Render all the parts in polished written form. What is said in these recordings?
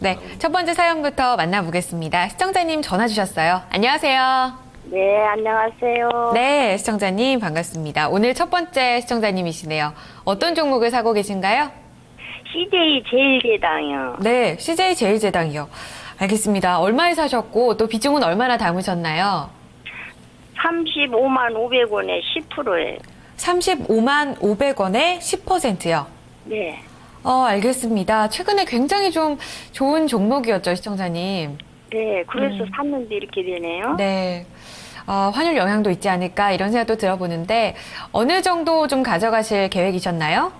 네, 첫 번째 사연부터 만나보겠습니다. 시청자님 전화 주셨어요. 안녕하세요. 네, 안녕하세요. 네, 시청자님 반갑습니다. 오늘 첫 번째 시청자님이시네요. 어떤 종목을 사고 계신가요? CJ 제일제당이요. 네, CJ 제일제당이요. 알겠습니다. 얼마에 사셨고 또 비중은 얼마나 담으셨나요? 35만 500원에 10%예요. 35만 500원에 10%요. 네. 알겠습니다. 최근에 굉장히 좀 좋은 종목이었죠, 시청자님. 네, 그래서 샀는데 이렇게 되네요. 네. 환율 영향도 있지 않을까 이런 생각도 들어보는데 어느 정도 좀 가져가실 계획이셨나요?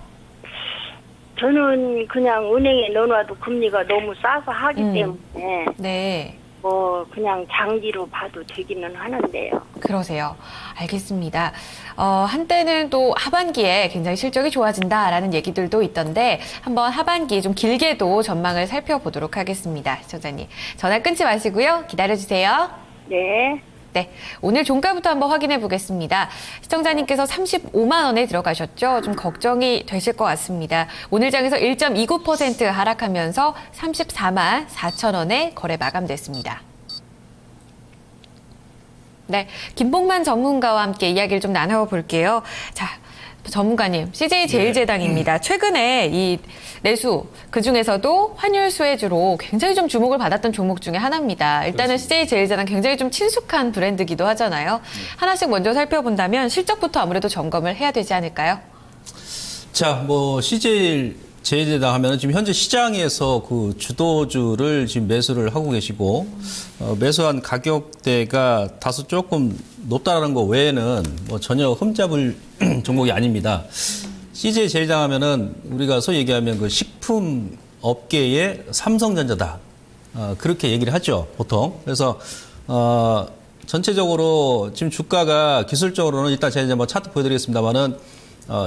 저는 그냥 은행에 넣어놔도 금리가 너무 싸서 하기 때문에 네. 뭐 그냥 장기로 봐도 되기는 하는데요. 그러세요. 알겠습니다. 한때는 또 하반기에 굉장히 실적이 좋아진다라는 얘기들도 있던데 한번 하반기 좀 길게도 전망을 살펴보도록 하겠습니다. 시청자님. 전화 끊지 마시고요. 기다려주세요. 네. 네, 오늘 종가부터 한번 확인해 보겠습니다. 시청자님께서 35만 원에 들어가셨죠? 좀 걱정이 되실 것 같습니다. 오늘 장에서 1.29% 하락하면서 34만 4천 원에 거래 마감됐습니다. 네, 김봉만 전문가와 함께 이야기를 좀 나눠볼게요. 자, 전문가님, CJ 제일제당입니다. 최근에 이 내수, 그중에서도 환율 수혜주로 굉장히 좀 주목을 받았던 종목 중에 하나입니다. 일단은 CJ 제일제당 굉장히 좀 친숙한 브랜드기도 하잖아요. 하나씩 먼저 살펴본다면 실적부터 아무래도 점검을 해야 되지 않을까요? 자, 뭐 CJ 제일제당 하면은 지금 현재 시장에서 그 주도주를 지금 매수를 하고 계시고 매수한 가격대가 다소 조금 높다라는 거 외에는 뭐 전혀 흠잡을 종목이 아닙니다. CJ 제일제당 하면은 우리가 소위 얘기하면 그 식품 업계의 삼성전자다. 그렇게 얘기를 하죠, 보통. 그래서 전체적으로 지금 주가가 기술적으로는 일단 제가 이제 뭐 차트 보여드리겠습니다만은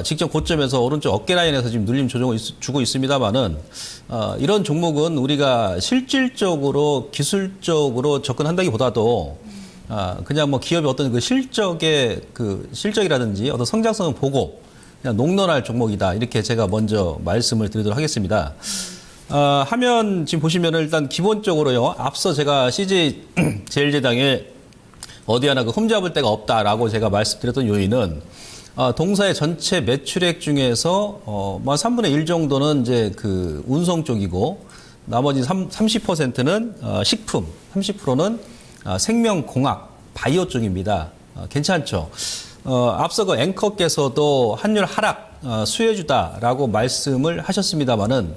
직전 고점에서 오른쪽 어깨 라인에서 지금 눌림 조정을 주고 있습니다만은 이런 종목은 우리가 실질적으로 기술적으로 접근한다기보다도 그냥 뭐 기업의 어떤 그 실적이라든지 어떤 성장성을 보고 그냥 농론할 종목이다 이렇게 제가 먼저 말씀을 드리도록 하겠습니다. 화면 지금 보시면은 일단 기본적으로요 앞서 제가 CJ 제일제당에 어디 하나 그 흠잡을 데가 없다라고 제가 말씀드렸던 요인은 동사의 전체 매출액 중에서 뭐 3분의 1 정도는 이제 그 운송 쪽이고 나머지 30%는 식품, 30%는 생명공학, 바이오 쪽입니다. 괜찮죠? 앞서 그 앵커께서도 환율 하락 수혜주다라고 말씀을 하셨습니다만은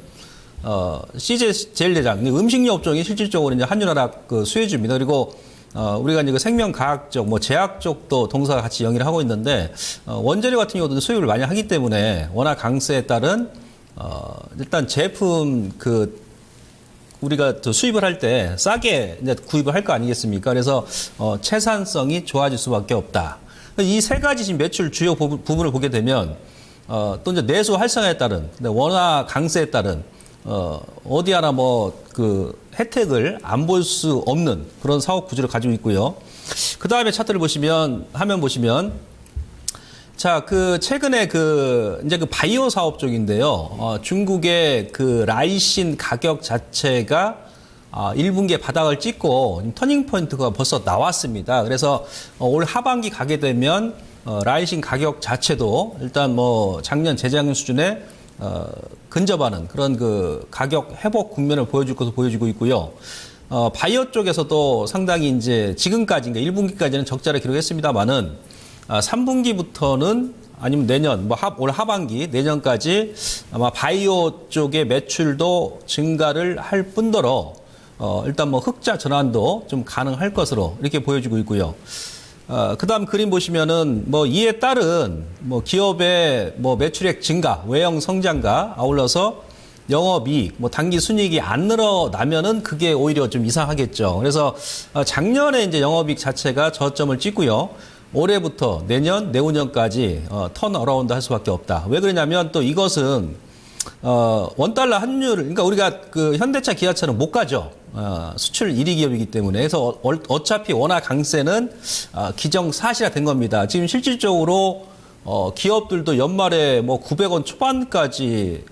CJ 제일제당 음식료 업종이 실질적으로 이제 환율 하락 그 수혜주입니다. 그리고 우리가 이제 그 생명과학 쪽, 뭐 제약 쪽도 동사가 같이 영위를 하고 있는데 원재료 같은 경우도 수입을 많이 하기 때문에 워낙 강세에 따른 일단 제품 그 우리가 또 수입을 할 때 싸게 이제 구입을 할 거 아니겠습니까? 그래서 채산성이 좋아질 수밖에 없다. 이 세 가지 지금 매출 주요 부분을 보게 되면 또 이제 내수 활성화에 따른 원화 강세에 따른 어디 하나 뭐 그 혜택을 안 볼 수 없는 그런 사업 구조를 가지고 있고요. 그 다음에 차트를 보시면 화면 보시면 자, 그 최근에 그 이제 그 바이오 사업 쪽인데요. 중국의 그 라이신 가격 자체가 1분기에 바닥을 찍고 터닝 포인트가 벌써 나왔습니다. 그래서 올 하반기 가게 되면 라이신 가격 자체도 일단 뭐 작년 재작년 수준에 근접하는 그런 그 가격 회복 국면을 보여줄 것으로 보여지고 있고요. 바이오 쪽에서도 상당히 이제 지금까지, 그러니까 1분기까지는 적자를 기록했습니다만은 3분기부터는 아니면 내년, 뭐 올 하반기, 내년까지 아마 바이오 쪽의 매출도 증가를 할 뿐더러 일단 뭐 흑자 전환도 좀 가능할 것으로 이렇게 보여지고 있고요. 그다음 그림 보시면은 뭐 이에 따른 뭐 기업의 뭐 매출액 증가, 외형 성장과 아울러서 영업이익, 뭐 단기 순이익이 안 늘어나면은 그게 오히려 좀 이상하겠죠. 그래서 작년에 이제 영업이익 자체가 저점을 찍고요. 올해부터 내년, 내후년까지 턴어라운드 할 수밖에 없다. 왜 그러냐면 또 이것은 원달러 환율, 그러니까 우리가 그 현대차, 기아차는 못 가죠. 수출 1위 기업이기 때문에. 그래서 어차피 원화 강세는 기정사실화 된 겁니다. 지금 실질적으로 기업들도 연말에 뭐 900원 초반까지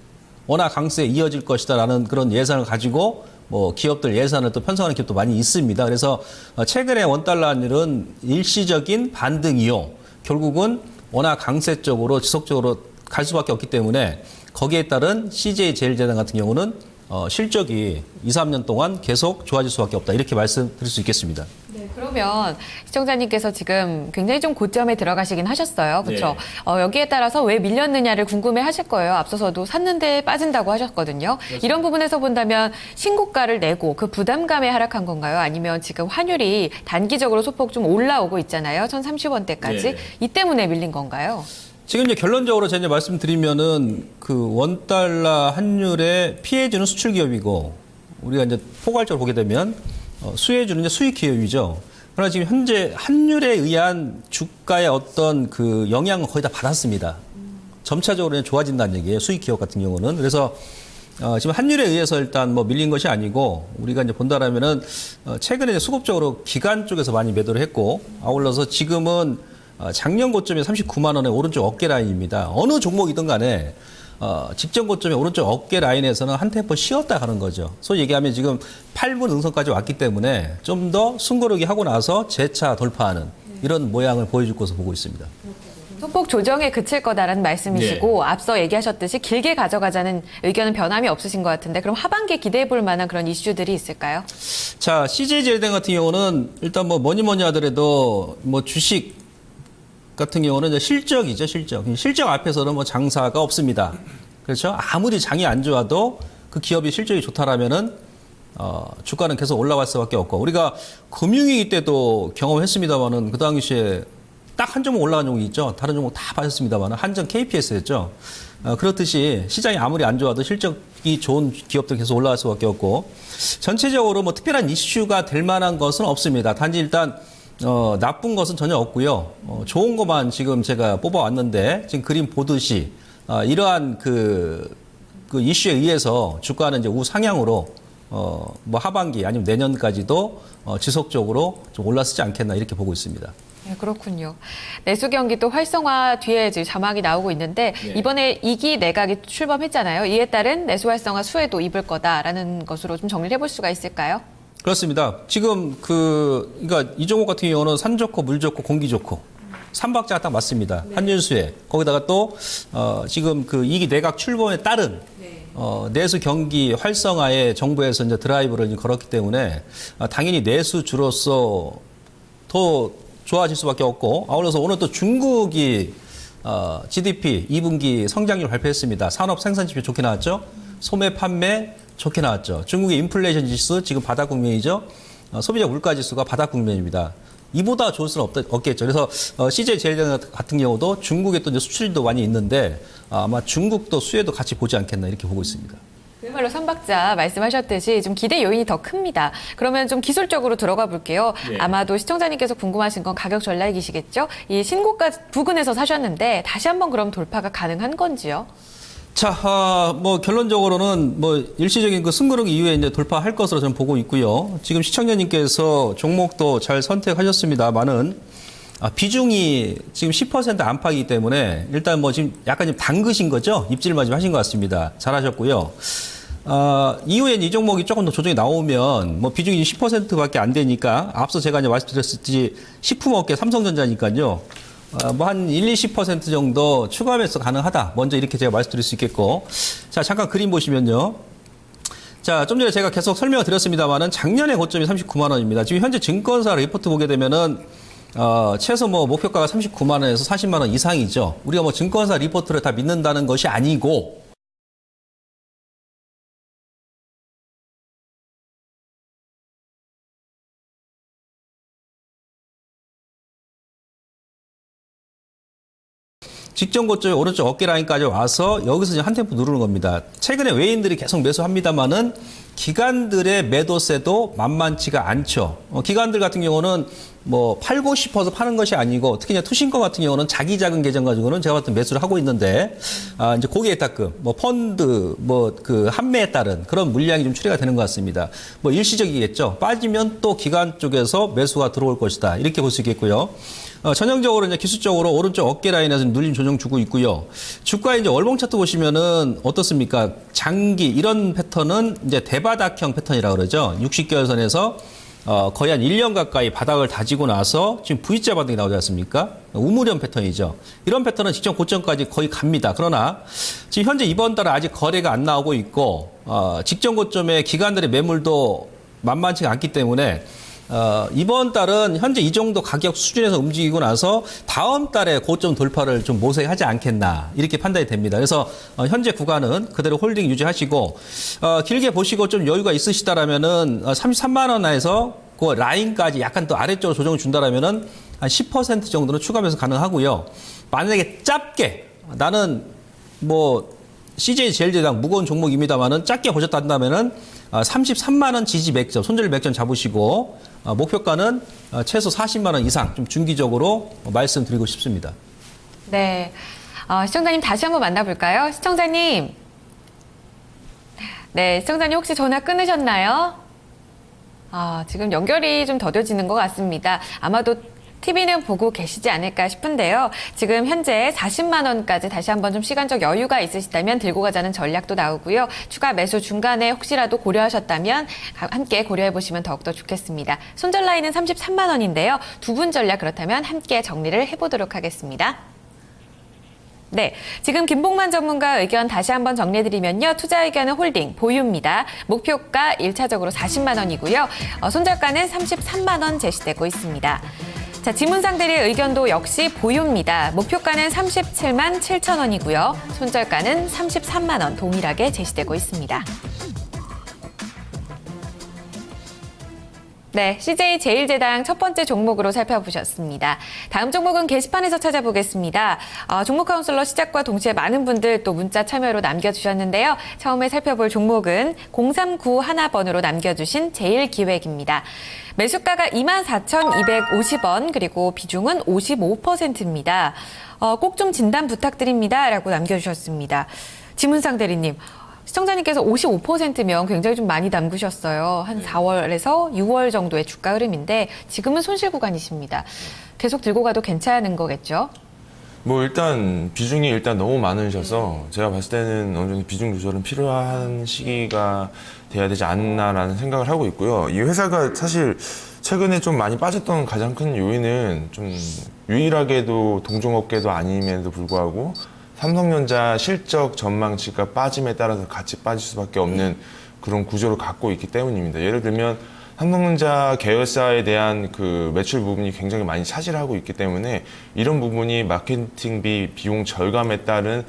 원화 강세에 이어질 것이다라는 그런 예상을 가지고 뭐 기업들 예산을 또 편성하는 기업도 많이 있습니다. 그래서 최근에 원달러 환율은 일시적인 반등이요. 결국은 워낙 강세적으로 지속적으로 갈 수밖에 없기 때문에 거기에 따른 CJ제일제당 같은 경우는 실적이 2, 3년 동안 계속 좋아질 수밖에 없다. 이렇게 말씀드릴 수 있겠습니다. 네, 그러면 시청자님께서 지금 굉장히 좀 고점에 들어가시긴 하셨어요. 그렇죠? 여기에 따라서 왜 밀렸느냐를 궁금해 하실 거예요. 앞서서도 샀는데 빠진다고 하셨거든요. 그렇죠. 이런 부분에서 본다면 신고가를 내고 그 부담감에 하락한 건가요? 아니면 지금 환율이 단기적으로 소폭 좀 올라오고 있잖아요. 1,030원대까지. 이 때문에 밀린 건가요? 지금 이제 결론적으로 제가 이제 말씀드리면은 그 원달러 환율에 피해주는 수출 기업이고 우리가 이제 포괄적으로 보게 되면 수혜주는 이제 수익 기업이죠. 그러나 지금 현재 환율에 의한 주가의 어떤 그 영향은 거의 다 받았습니다. 점차적으로 좋아진다는 얘기예요. 수익 기업 같은 경우는. 그래서 지금 환율에 의해서 일단 뭐 밀린 것이 아니고 우리가 이제 본다라면은 최근에 이제 수급적으로 기관 쪽에서 많이 매도를 했고 아울러서 지금은 작년 고점이 39만 원의 오른쪽 어깨 라인입니다. 어느 종목이든 간에 직전 고점의 오른쪽 어깨 라인에서는 한 템포 쉬었다 가는 거죠. 소위 얘기하면 지금 8분 응선까지 왔기 때문에 좀 더 숨고르기 하고 나서 재차 돌파하는 이런 모양을 보여줄 것으로 보고 있습니다. 소폭 조정에 그칠 거다라는 말씀이시고 앞서 얘기하셨듯이 길게 가져가자는 의견은 변함이 없으신 것 같은데 그럼 하반기에 기대해 볼 만한 그런 이슈들이 있을까요? 자, CJ제일제당 같은 경우는 일단 뭐 뭐니 하더라도 뭐 주식 같은 경우는 이제 실적이죠, 실적. 실적 앞에서는 뭐 장사가 없습니다. 그렇죠? 아무리 장이 안 좋아도 그 기업이 실적이 좋다라면은 주가는 계속 올라갈 수밖에 없고 우리가 금융위기 때도 경험했습니다만은 그 당시에 딱 한 종목 올라간 종목이 있죠. 다른 종목 다 빠졌습니다만은 한전 KPS였죠. 그렇듯이 시장이 아무리 안 좋아도 실적이 좋은 기업들 계속 올라갈 수밖에 없고 전체적으로 뭐 특별한 이슈가 될 만한 것은 없습니다. 단지 일단 나쁜 것은 전혀 없고요. 좋은 것만 지금 제가 뽑아왔는데 지금 그림 보듯이 이러한 그 이슈에 의해서 주가는 이제 우상향으로 뭐 하반기 아니면 내년까지도 지속적으로 좀 올라서지 않겠나 이렇게 보고 있습니다. 네, 그렇군요. 내수 경기도 활성화 뒤에 지금 자막이 나오고 있는데 이번에 2기 내각이 출범했잖아요. 이에 따른 내수 활성화 수혜도 입을 거다라는 것으로 좀 정리를 해볼 수가 있을까요? 그렇습니다. 지금 그러니까 이 종목 같은 경우는 산 좋고 물 좋고 공기 좋고 삼박자가 딱 맞습니다. 한윤수에 거기다가 또 지금 그 2기 내각 출범에 따른 내수 경기 활성화에 정부에서 이제 드라이브를 이제 걸었기 때문에 당연히 내수주로서 더 좋아질 수밖에 없고 아울러서 오늘 또 중국이 GDP 2분기 성장률 발표했습니다. 산업 생산 지표 좋게 나왔죠. 소매 판매 좋게 나왔죠. 중국의 인플레이션 지수 지금 바닥 국면이죠. 소비자 물가 지수가 바닥 국면입니다. 이보다 좋을 수는 없겠죠. 그래서 CJ제일제당 같은 경우도 중국에 또 이제 수출도 많이 있는데 아마 중국도 수혜도 같이 보지 않겠나 이렇게 보고 있습니다. 그야말로 삼박자 말씀하셨듯이 좀 기대 요인이 더 큽니다. 그러면 좀 기술적으로 들어가 볼게요. 아마도 시청자님께서 궁금하신 건 가격 전략이시겠죠? 이 신고가 부근에서 사셨는데 다시 한번 그럼 돌파가 가능한 건지요? 자, 뭐 결론적으로는 뭐 일시적인 그 승부르기 이후에 이제 돌파할 것으로 저는 보고 있고요. 지금 시청자님께서 종목도 잘 선택하셨습니다만은 비중이 지금 10% 안팎이기 때문에 일단 뭐 지금 약간 좀 담그신 거죠? 입질만 좀 하신 것 같습니다. 잘하셨고요. 이후에 이 종목이 조금 더 조정이 나오면 뭐 비중이 10%밖에 안 되니까 앞서 제가 이제 말씀드렸듯이 식품업계 삼성전자니까요. 뭐 한 1, 20% 정도 추가 매수 가능하다. 먼저 이렇게 제가 말씀드릴 수 있겠고. 자, 잠깐 그림 보시면요. 자, 좀 전에 제가 계속 설명을 드렸습니다만은 작년에 고점이 39만 원입니다. 지금 현재 증권사 리포트 보게 되면은 최소 뭐 목표가가 39만 원에서 40만 원 이상이죠. 우리가 뭐 증권사 리포트를 다 믿는다는 것이 아니고 직전 고점의 오른쪽 어깨 라인까지 와서 여기서 이제 한 템포 누르는 겁니다. 최근에 외인들이 계속 매수합니다만은 기관들의 매도세도 만만치가 않죠. 기관들 같은 경우는 뭐 팔고 싶어서 파는 것이 아니고 특히 이제 투신권 같은 경우는 자기 자금 계정 가지고는 제가 봤을 때 매수를 하고 있는데 이제 고객예탁금, 뭐 펀드, 뭐 그 한매에 따른 그런 물량이 좀 출회가 되는 것 같습니다. 뭐 일시적이겠죠. 빠지면 또 기관 쪽에서 매수가 들어올 것이다. 이렇게 볼 수 있겠고요. 전형적으로 이제 기술적으로 오른쪽 어깨 라인에서 눌림 조정 주고 있고요. 주가의 이제 월봉 차트 보시면은 어떻습니까? 장기 이런 패턴은 이제 대바닥형 패턴이라고 그러죠. 60개월 선에서 거의 한 1년 가까이 바닥을 다지고 나서 지금 V자 바닥이 나오지 않습니까? 우물형 패턴이죠. 이런 패턴은 직전 고점까지 거의 갑니다. 그러나 지금 현재 이번 달은 아직 거래가 안 나오고 있고 직전 고점에 기관들의 매물도 만만치가 않기 때문에 이번 달은 현재 이 정도 가격 수준에서 움직이고 나서 다음 달에 고점 돌파를 좀 모색하지 않겠나 이렇게 판단이 됩니다. 그래서 현재 구간은 그대로 홀딩 유지하시고 길게 보시고 좀 여유가 있으시다라면은 33만 원에서 그 라인까지 약간 또 아래쪽으로 조정을 준다라면은 한 10% 정도는 추가 매수 가능하고요. 만약에 짧게 나는 뭐 CJ 제일제당 무거운 종목입니다만은 짧게 보셨다 한다면은 33만 원 지지 맥점, 손절 맥점 잡으시고 목표가는 최소 40만 원 이상 좀 중기적으로 말씀드리고 싶습니다. 네. 시청자님 다시 한번 만나볼까요? 시청자님. 네, 시청자님 혹시 전화 끊으셨나요? 지금 연결이 좀 더뎌지는 것 같습니다. 아마도 TV는 보고 계시지 않을까 싶은데요. 지금 현재 40만 원까지 다시 한번 좀 시간적 여유가 있으시다면 들고 가자는 전략도 나오고요. 추가 매수 중간에 혹시라도 고려하셨다면 함께 고려해 보시면 더욱더 좋겠습니다. 손절 라인은 33만 원인데요. 두 분 전략 그렇다면 함께 정리를 해보도록 하겠습니다. 네, 지금 김봉만 전문가 의견 다시 한번 정리해드리면요. 투자 의견은 홀딩, 보유입니다. 목표가 1차적으로 40만 원이고요. 손절가는 33만 원 제시되고 있습니다. 자, 지문상들의 의견도 역시 보유입니다. 목표가는 37만 7천 원이고요. 손절가는 33만 원 동일하게 제시되고 있습니다. 네, CJ 제일제당 첫 번째 종목으로 살펴보셨습니다. 다음 종목은 게시판에서 찾아보겠습니다. 종목 카운슬러 시작과 동시에 많은 분들 또 문자 참여로 남겨주셨는데요. 처음에 살펴볼 종목은 0391번으로 남겨주신 제일기획입니다. 매수가가 24,250원 그리고 비중은 55%입니다. 꼭 좀 진단 부탁드립니다. 라고 남겨주셨습니다. 지문상 대리님. 시청자님께서 55%면 굉장히 좀 많이 남기셨어요. 한 4월에서 6월 정도의 주가 흐름인데 지금은 손실 구간이십니다. 계속 들고 가도 괜찮은 거겠죠? 뭐 일단 비중이 일단 너무 많으셔서 제가 봤을 때는 어느 정도 비중 조절은 필요한 시기가 돼야 되지 않나라는 생각을 하고 있고요. 이 회사가 사실 최근에 좀 많이 빠졌던 가장 큰 요인은 좀 유일하게도 동종업계도 아님에도 불구하고 삼성전자 실적 전망치가 빠짐에 따라서 같이 빠질 수밖에 없는 그런 구조를 갖고 있기 때문입니다. 예를 들면 삼성전자 계열사에 대한 그 매출 부분이 굉장히 많이 차지를 하고 있기 때문에 이런 부분이 마케팅비 비용 절감에 따른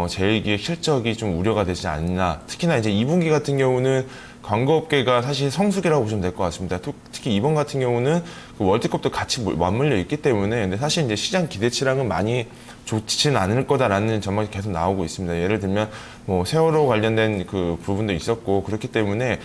제일기획 실적이 좀 우려가 되지 않나. 특히나 이제 2분기 같은 경우는 광고업계가 사실 성수기라고 보시면 될 것 같습니다. 특히 이번 같은 경우는 그 월드컵도 같이 맞물려 있기 때문에 근데 사실 이제 시장 기대치랑은 많이 좋지는 않을 거다라는 전망이 계속 나오고 있습니다. 예를 들면 뭐 세월호 관련된 그 부분도 있었고 그렇기 때문에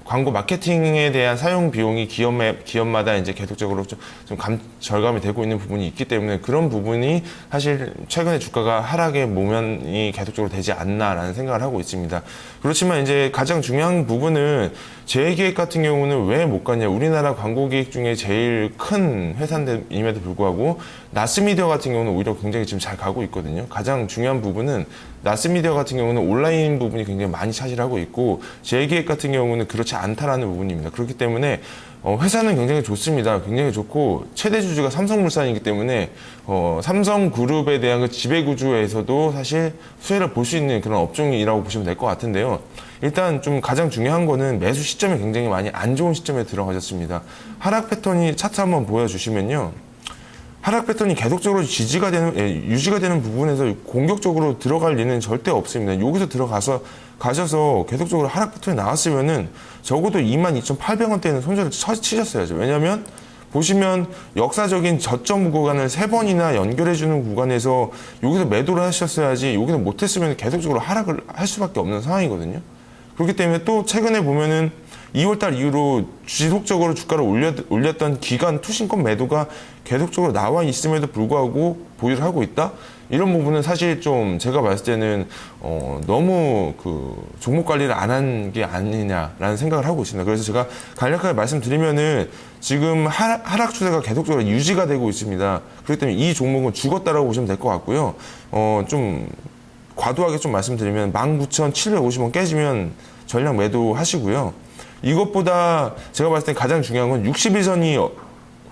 광고 마케팅에 대한 사용 비용이 기업마다 이제 계속적으로 좀 절감이 되고 있는 부분이 있기 때문에 그런 부분이 사실 최근에 주가가 하락의 모면이 계속적으로 되지 않나라는 생각을 하고 있습니다. 그렇지만 이제 가장 중요한 부분은 제일기획 같은 경우는 왜 못 갔냐? 우리나라 광고기획 중에 제일 큰 회사임에도 불구하고 나스미디어 같은 경우는 오히려 굉장히 지금 잘 가고 있거든요. 가장 중요한 부분은 나스미디어 같은 경우는 온라인 부분이 굉장히 많이 차지하고 있고 제일기획 같은 경우는 그렇지 않다라는 부분입니다. 그렇기 때문에 회사는 굉장히 좋습니다. 굉장히 좋고 최대 주주가 삼성물산이기 때문에 삼성그룹에 대한 그 지배구조에서도 사실 수혜를 볼 수 있는 그런 업종이라고 보시면 될 것 같은데요. 일단 좀 가장 중요한 거는 매수 시점이 굉장히 많이 안 좋은 시점에 들어가셨습니다. 하락 패턴이 차트 한번 보여주시면요. 하락 패턴이 계속적으로 유지가 되는 부분에서 공격적으로 들어갈 리는 절대 없습니다. 여기서 가셔서 계속적으로 하락 패턴이 나왔으면은 적어도 22,800원대는 손절을 치셨어야죠. 왜냐하면 보시면 역사적인 저점 구간을 3번이나 연결해주는 구간에서 여기서 매도를 하셨어야지 여기서 못했으면 계속적으로 하락을 할 수밖에 없는 상황이거든요. 그렇기 때문에 또 최근에 보면은 2월달 이후로 지속적으로 주가를 올렸던 기간 투신권 매도가 계속적으로 나와 있음에도 불구하고 보유를 하고 있다? 이런 부분은 사실 좀 제가 봤을 때는 너무 그 종목 관리를 안 한 게 아니냐라는 생각을 하고 있습니다. 그래서 제가 간략하게 말씀드리면은 지금 하락 추세가 계속적으로 유지가 되고 있습니다. 그렇기 때문에 이 종목은 죽었다라고 보시면 될 것 같고요. 좀 과도하게 좀 말씀드리면 19,750원 깨지면 전량 매도하시고요. 이것보다 제가 봤을 때 가장 중요한 건 60일선이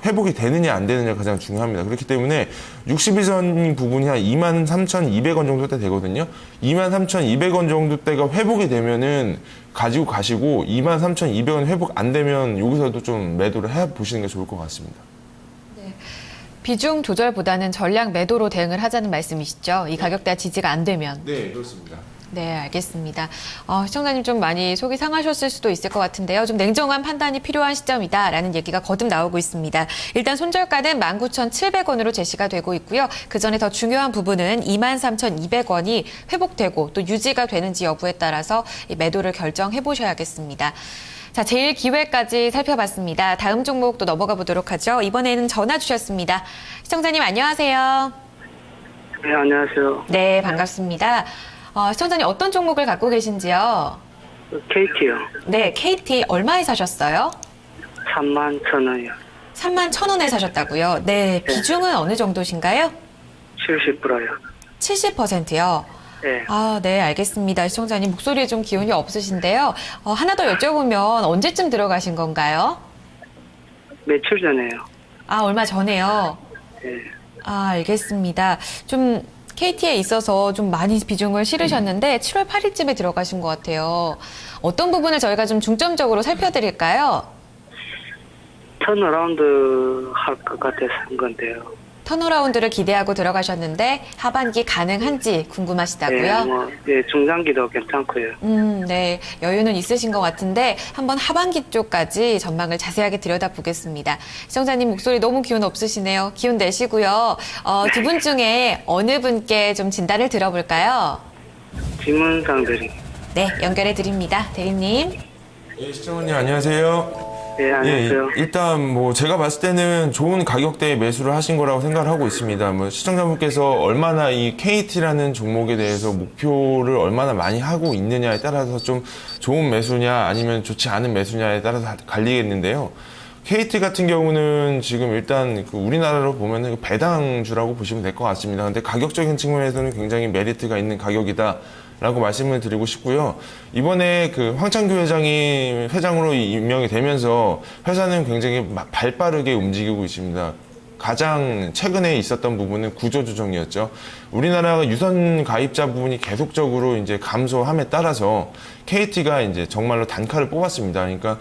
회복이 되느냐 안 되느냐 가장 중요합니다. 그렇기 때문에 60일선 부분이 한 23,200원 정도 때 되거든요. 23,200원 정도 때가 회복이 되면은 가지고 가시고 23,200원 회복 안 되면 여기서도 좀 매도를 해 보시는 게 좋을 것 같습니다. 비중 조절보다는 전량 매도로 대응을 하자는 말씀이시죠? 이 가격대가 지지가 안 되면. 네, 그렇습니다. 네, 알겠습니다. 시청자님 좀 많이 속이 상하셨을 수도 있을 것 같은데요. 좀 냉정한 판단이 필요한 시점이다라는 얘기가 거듭 나오고 있습니다. 일단 손절가는 19,700원으로 제시가 되고 있고요. 그 전에 더 중요한 부분은 23,200원이 회복되고 또 유지가 되는지 여부에 따라서 이 매도를 결정해 보셔야겠습니다. 자, 제일 기회까지 살펴봤습니다. 다음 종목도 넘어가 보도록 하죠. 이번에는 전화 주셨습니다. 시청자님 안녕하세요. 네, 안녕하세요. 네, 반갑습니다. 시청자님 어떤 종목을 갖고 계신지요? KT요. 네, KT 얼마에 사셨어요? 31,000원이요. 31,000원에 사셨다고요? 네, 비중은 어느 정도신가요? 70%요. 70%요? 네. 네, 알겠습니다. 시청자님 목소리에 좀 기운이 없으신데요. 하나 더 여쭤보면 언제쯤 들어가신 건가요? 며칠 전에요. 얼마 전에요. 네. 알겠습니다. 좀 KT에 있어서 좀 많이 비중을 실으셨는데 7월 8일쯤에 들어가신 것 같아요. 어떤 부분을 저희가 좀 중점적으로 살펴드릴까요? 턴어라운드 할 것 같아서 한 건데요. 턴어라운드를 기대하고 들어가셨는데 하반기 가능한지 궁금하시다고요? 네, 중장기도 괜찮고요. 네, 여유는 있으신 것 같은데 한번 하반기 쪽까지 전망을 자세하게 들여다보겠습니다. 시청자님 목소리 너무 기운 없으시네요. 기운 내시고요. 두 분 중에 어느 분께 좀 진단을 들어볼까요? 지문상들이. 네, 연결해 드립니다. 대리님. 예, 시청자님 안녕하세요. 네, 안녕하세요. 예, 일단 뭐 제가 봤을 때는 좋은 가격대에 매수를 하신 거라고 생각을 하고 있습니다. 뭐 시청자분께서 얼마나 이 KT라는 종목에 대해서 목표를 얼마나 많이 하고 있느냐에 따라서 좀 좋은 매수냐 아니면 좋지 않은 매수냐에 따라서 갈리겠는데요. KT 같은 경우는 지금 일단 그 우리나라로 보면은 배당주라고 보시면 될 것 같습니다. 근데 가격적인 측면에서는 굉장히 메리트가 있는 가격이다. 라고 말씀을 드리고 싶고요. 이번에 그 황창규 회장이 회장으로 임명이 되면서 회사는 굉장히 발빠르게 움직이고 있습니다. 가장 최근에 있었던 부분은 구조조정이었죠. 우리나라가 유선 가입자 부분이 계속적으로 이제 감소함에 따라서 KT가 이제 정말로 단칼을 뽑았습니다. 그러니까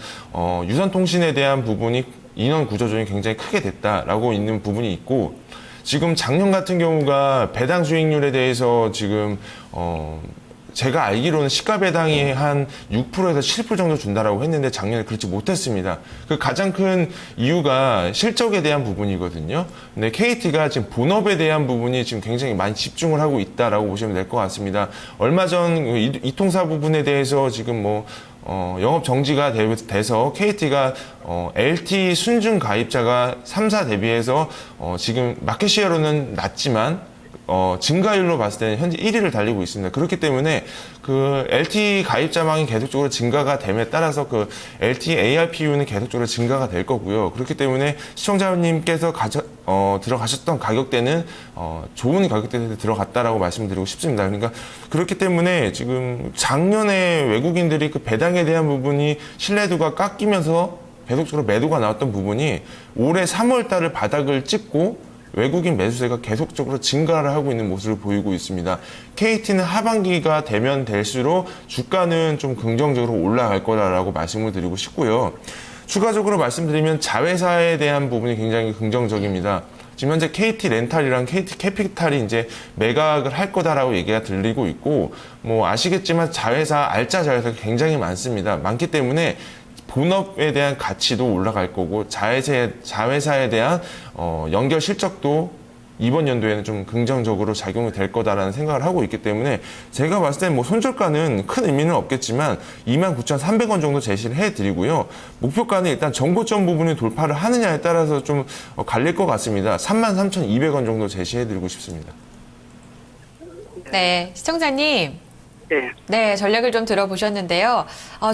유선 통신에 대한 부분이 인원 구조조정이 굉장히 크게 됐다라고 있는 부분이 있고, 지금 작년 같은 경우가 배당 수익률에 대해서 지금 제가 알기로는 시가 배당이 한 6%에서 7% 정도 준다라고 했는데 작년에 그렇지 못했습니다. 그 가장 큰 이유가 실적에 대한 부분이거든요. 근데 KT가 지금 본업에 대한 부분이 지금 굉장히 많이 집중을 하고 있다라고 보시면 될 것 같습니다. 얼마 전 이통사 부분에 대해서 지금 뭐 영업 정지가 돼서 KT가 LT 순증 가입자가 3사 대비해서 지금 마켓시어로는 낮지만 증가율로 봤을 때는 현재 1위를 달리고 있습니다. 그렇기 때문에 그 LT 가입자망이 계속적으로 증가가 됨에 따라서 그 LT ARPU는 계속적으로 증가가 될 거고요. 그렇기 때문에 시청자님께서 들어가셨던 가격대는 좋은 가격대에 들어갔다라고 말씀드리고 싶습니다. 그러니까 그렇기 때문에 지금 작년에 외국인들이 그 배당에 대한 부분이 신뢰도가 깎이면서 계속적으로 매도가 나왔던 부분이 올해 3월 달을 바닥을 찍고 외국인 매수세가 계속적으로 증가를 하고 있는 모습을 보이고 있습니다. KT는 하반기가 되면 될수록 주가는 좀 긍정적으로 올라갈 거다라고 말씀을 드리고 싶고요. 추가적으로 말씀드리면 자회사에 대한 부분이 굉장히 긍정적입니다. 지금 현재 KT 렌탈이랑 KT 캐피탈이 이제 매각을 할 거다라고 얘기가 들리고 있고, 뭐 아시겠지만 알짜 자회사가 굉장히 많기 때문에 본업에 대한 가치도 올라갈 거고 자회사에 대한 연결 실적도 이번 연도에는 좀 긍정적으로 작용이 될 거다라는 생각을 하고 있기 때문에 제가 봤을 때 뭐 손절가는 큰 의미는 없겠지만 29,300원 정도 제시를 해드리고요. 목표가는 일단 정고점 부분이 돌파를 하느냐에 따라서 좀 갈릴 것 같습니다. 33,200원 정도 제시해드리고 싶습니다. 네, 시청자님. 예. 네, 전략을 좀 들어보셨는데요.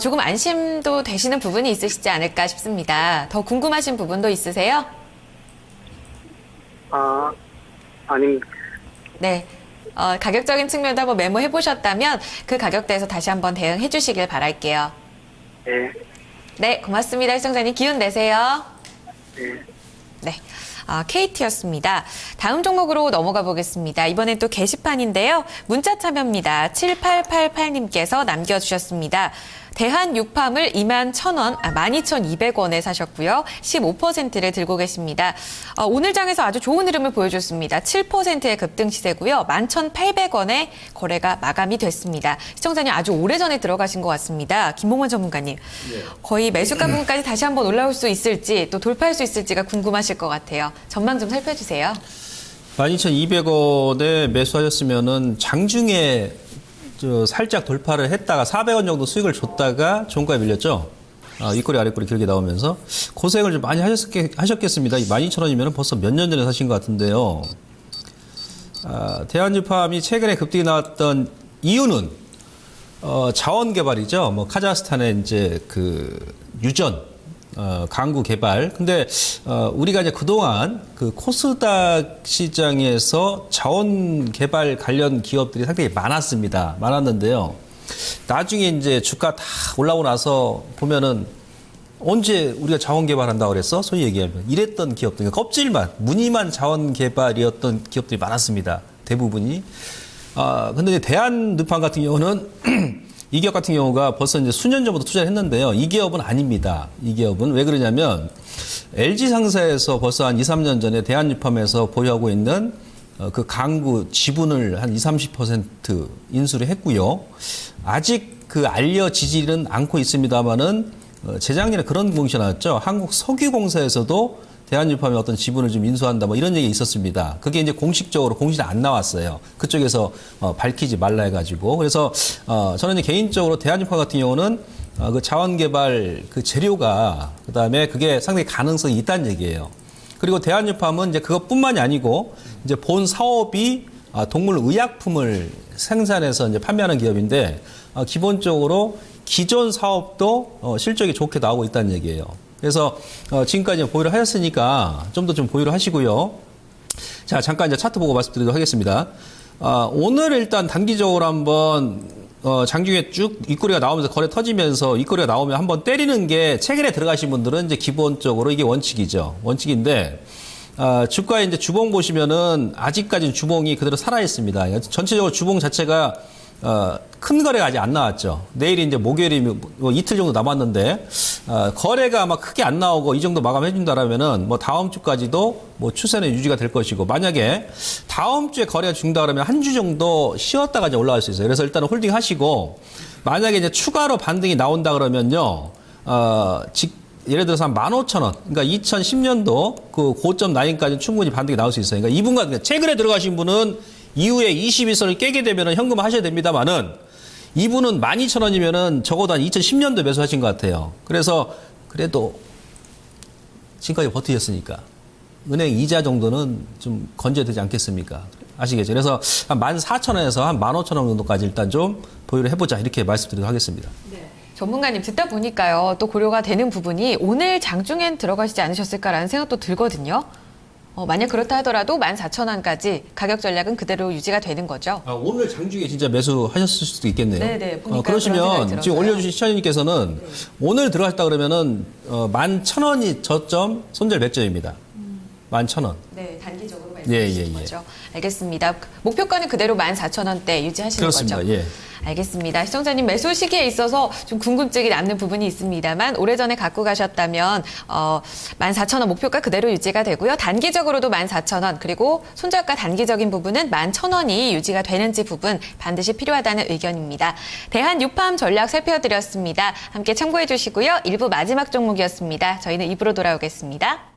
조금 안심도 되시는 부분이 있으시지 않을까 싶습니다. 더 궁금하신 부분도 있으세요? 아닙니다. 네. 가격적인 측면도 한번 메모해 보셨다면 그 가격대에서 다시 한번 대응해 주시길 바랄게요. 예. 네, 고맙습니다. 시청자님 기운 내세요. 예. 네. KT였습니다. 다음 종목으로 넘어가 보겠습니다. 이번엔 또 게시판인데요. 문자 참여입니다. 7888님께서 남겨주셨습니다. 대한육팜을 21,000원, 12,200원에 사셨고요. 15%를 들고 계십니다. 오늘 장에서 아주 좋은 흐름을 보여줬습니다. 7%의 급등 시세고요. 11,800원에 거래가 마감이 됐습니다. 시청자님 아주 오래전에 들어가신 것 같습니다. 김봉원 전문가님. 거의 매수가 부분까지 다시 한번 올라올 수 있을지 또 돌파할 수 있을지가 궁금하실 것 같아요. 전망 좀 살펴주세요. 12,200원에 매수하셨으면은 장중에 살짝 돌파를 했다가 400원 정도 수익을 줬다가 종가에 밀렸죠. 윗꼬리 아랫꼬리 길게 나오면서 고생을 좀 많이 하셨겠습니다. 12,000원이면 벌써 몇 년 전에 사신 것 같은데요. 대한유팜이 최근에 급등이 나왔던 이유는 자원 개발이죠. 뭐 카자흐스탄의 이제 그 유전 강구 개발. 근데 우리가 이제 그동안 그 코스닥 시장에서 자원 개발 관련 기업들이 상당히 많았는데요. 나중에 이제 주가 다 올라오고 나서 보면은 언제 우리가 자원 개발한다고 그랬어? 소위 얘기하면 이랬던 기업들, 그러니까 껍질만 무늬만 자원 개발이었던 기업들이 많았습니다. 대부분이. 근데 이제 대한누팜 같은 경우는 이 기업 같은 경우가 벌써 이제 수년 전부터 투자를 했는데요. 이 기업은 아닙니다. 이 기업은 왜 그러냐면 LG 상사에서 벌써 한 2, 3년 전에 대한유팜에서 보유하고 있는 그 강구 지분을 한 20, 30% 인수를 했고요. 아직 그 알려지지는 않고 있습니다만은 재작년에 그런 공시 나왔죠. 한국석유공사에서도 대한유팜의 어떤 지분을 좀 인수한다, 뭐 이런 얘기 있었습니다. 그게 이제 공식적으로 공시는 안 나왔어요. 그쪽에서 밝히지 말라 해가지고. 그래서 저는 이제 개인적으로 대한유팜 같은 경우는 그 자원개발 그 재료가 그다음에 그게 상당히 가능성이 있다는 얘기예요. 그리고 대한유팜은 이제 그것뿐만이 아니고 이제 본 사업이 동물 의약품을 생산해서 이제 판매하는 기업인데 기본적으로 기존 사업도 실적이 좋게 나오고 있다는 얘기예요. 그래서 지금까지 보유를 하셨으니까 좀 더 좀 보유를 하시고요. 자, 잠깐 이제 차트 보고 말씀드리도록 하겠습니다. 오늘 일단 단기적으로 한번 장중에 쭉 윗꼬리가 나오면서 거래 터지면서 윗꼬리가 나오면 한번 때리는 게 최근에 들어가신 분들은 이제 기본적으로 이게 원칙이죠. 원칙인데 주가에 이제 주봉 보시면은 아직까지는 주봉이 그대로 살아 있습니다. 전체적으로 주봉 자체가 큰 거래가 아직 안 나왔죠. 내일이 이제 목요일이 뭐 이틀 정도 남았는데 거래가 아마 크게 안 나오고 이 정도 마감해 준다라면은 뭐 다음 주까지도 뭐 추세는 유지가 될 것이고, 만약에 다음 주에 거래가 중다 그러면 한 주 정도 쉬었다가 이제 올라갈 수 있어요. 그래서 일단은 홀딩 하시고, 만약에 이제 추가로 반등이 나온다 그러면요, 예를 들어서 한 15,000원, 그러니까 2010년도 그 고점 라인까지 충분히 반등이 나올 수 있어요. 그러니까 이분과 최근에 들어가신 분은 이후에 21선을 깨게 되면 현금 하셔야 됩니다만은, 이분은 12,000원이면은 적어도 한 2010년도 매수하신 것 같아요. 그래서 그래도 지금까지 버티셨으니까 은행 이자 정도는 좀 건져야 되지 않겠습니까? 아시겠죠? 그래서 한 14,000원에서 한 15,000원 정도까지 일단 좀 보유를 해보자, 이렇게 말씀드리도록 하겠습니다. 네. 전문가님 듣다 보니까요, 또 고려가 되는 부분이 오늘 장중엔 들어가시지 않으셨을까라는 생각도 들거든요. 만약 그렇다 하더라도 14,000원까지 가격 전략은 그대로 유지가 되는 거죠. 오늘 장중에 진짜 매수하셨을 수도 있겠네요. 네네. 보니까 그러시면 지금 올려주신 시청자님께서는 오늘 들어갔다 그러면은 11,000원이 저점, 손절 100점입니다. 11,000원. 네, 단기적으로 말씀하시는 예. 거죠. 알겠습니다. 목표가는 그대로 14,000원대 유지하시는 그렇습니다. 거죠. 예. 알겠습니다. 시청자님 매수 시기에 있어서 좀 궁금증이 남는 부분이 있습니다만 오래전에 갖고 가셨다면 14,000원 목표가 그대로 유지가 되고요. 단기적으로도 14,000원, 그리고 손절가 단기적인 부분은 11,000원이 유지가 되는지 부분 반드시 필요하다는 의견입니다. 대한유팜 전략 살펴드렸습니다. 함께 참고해 주시고요. 1부 마지막 종목이었습니다. 저희는 2부로 돌아오겠습니다.